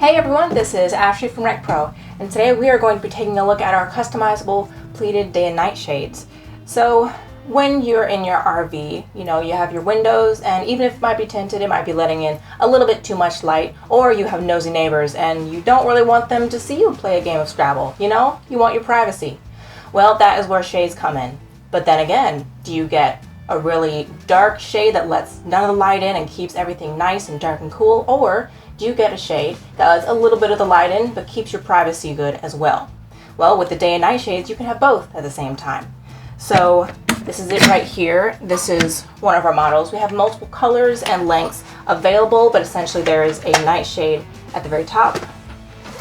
Hey everyone, this is Ashley from RecPro, and today we are going to be taking a look at our customizable pleated day and night shades. So when you're in your RV, you have your windows, and even if it might be tinted, it might be letting in a little bit too much light, or you have nosy neighbors and you don't really want them to see you play a game of Scrabble, you want your privacy. Well, that is where shades come in. But then again, do you get a really dark shade that lets none of the light in and keeps everything nice and dark and cool, or do you get a shade that lets a little bit of the light in but keeps your privacy good as well? Well, with the day and night shades, you can have both at the same time. So this is it right here. This is one of our models. We have multiple colors and lengths available, but essentially there is a night shade at the very top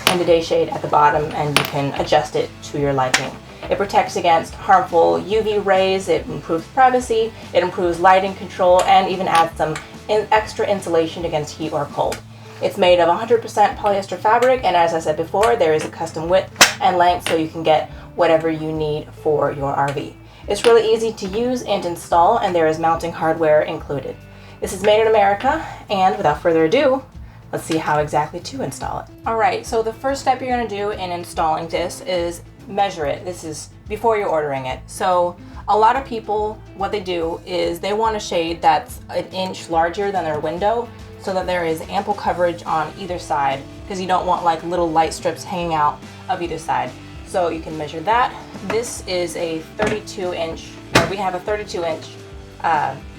and a day shade at the bottom, and you can adjust it to your liking. It protects against harmful UV rays, it improves privacy, it improves lighting control, and even adds some extra insulation against heat or cold. It's made of 100% polyester fabric, and as I said before, there is a custom width and length so you can get whatever you need for your RV. It's really easy to use and install, and there is mounting hardware included. This is made in America, and without further ado, let's see how exactly to install it. Alright, so the first step you're going to do in installing this is measure it. This is before you're ordering it. So a lot of people, what they do is they want a shade that's an inch larger than their window so that there is ample coverage on either side, because you don't want like little light strips hanging out of either side. So you can measure that. This is a 32 inch, or we have a 32 inch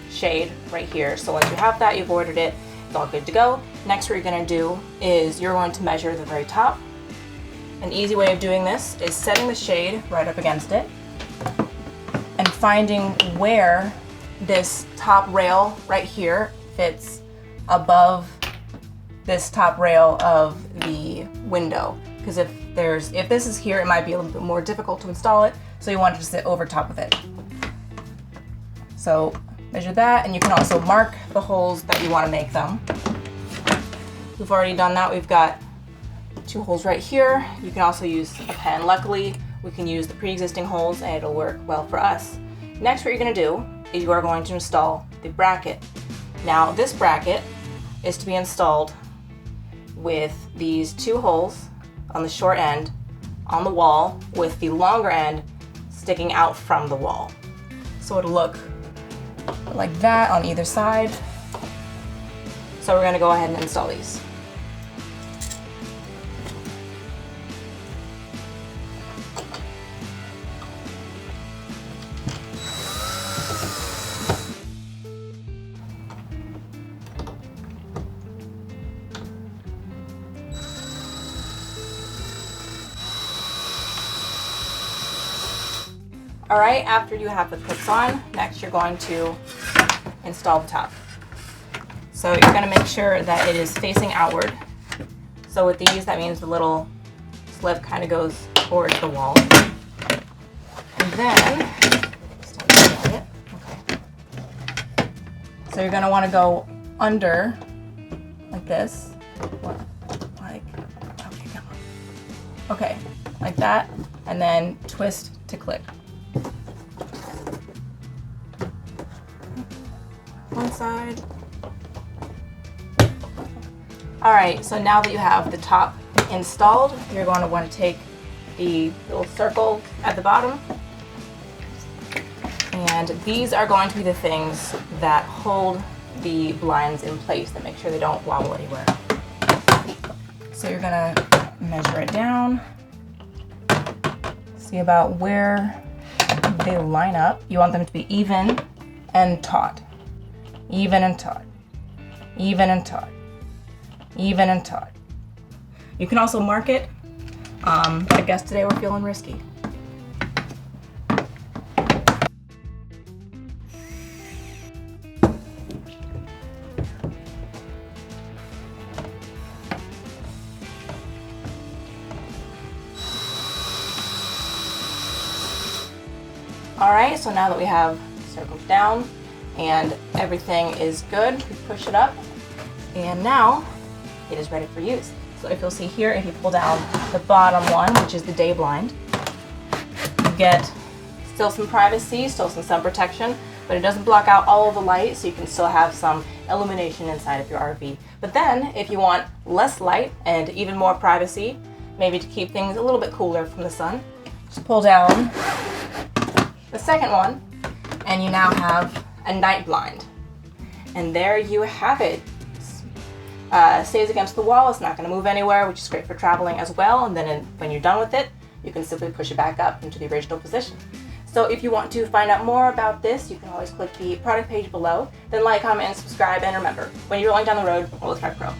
shade right here. So once you have that, you've ordered it, it's all good to go. Next, what you're going to do is you're going to measure the very top. An easy way of doing this is setting the shade right up against it and finding where this top rail right here fits above this top rail of the window. Because if this is here, it might be a little bit more difficult to install it, so you want it to sit over top of it. So measure that, and you can also mark the holes that you want to make them. We've already done that. We've got 2 holes right here. You can also use a pen. Luckily, we can use the pre-existing holes and it'll work well for us. Next, what you're going to do is you are going to install the bracket. Now, this bracket is to be installed with these 2 holes on the short end on the wall, with the longer end sticking out from the wall. So it'll look like that on either side. So we're going to go ahead and install these. Alright, after you have the clips on, next you're going to install the top. So you're going to make sure that it is facing outward. So with these, that means the little slip kind of goes towards the wall. And then, so you're going to want to go under, like this. Okay, like that, and then twist to click. One side. Alright, so now that you have the top installed, you're going to want to take the little circle at the bottom, and these are going to be the things that hold the blinds in place, that make sure they don't wobble anywhere. So you're going to measure it down, see about where they line up. You want them to be even and taut. Even and taut. Even and taut. Even and taut. You can also mark it, but I guess today we're feeling risky. Alright, so now that we have circles down and everything is good, we push it up, and now it is ready for use. So if you'll see here, if you pull down the bottom one, which is the day blind, you get Still some privacy, still some sun protection, but it doesn't block out all of the light, so you can still have some illumination inside of your RV. But then, if you want less light and even more privacy, maybe to keep things a little bit cooler from the sun, just pull down the second one, and you now have a night blind. And there you have it. Stays against the wall, it's not going to move anywhere, which is great for traveling as well. And then when you're done with it, you can simply push it back up into the original position. So if you want to find out more about this, you can always click the product page below, then like, comment, and subscribe. And remember, when you're rolling down the road, roll with RecPro.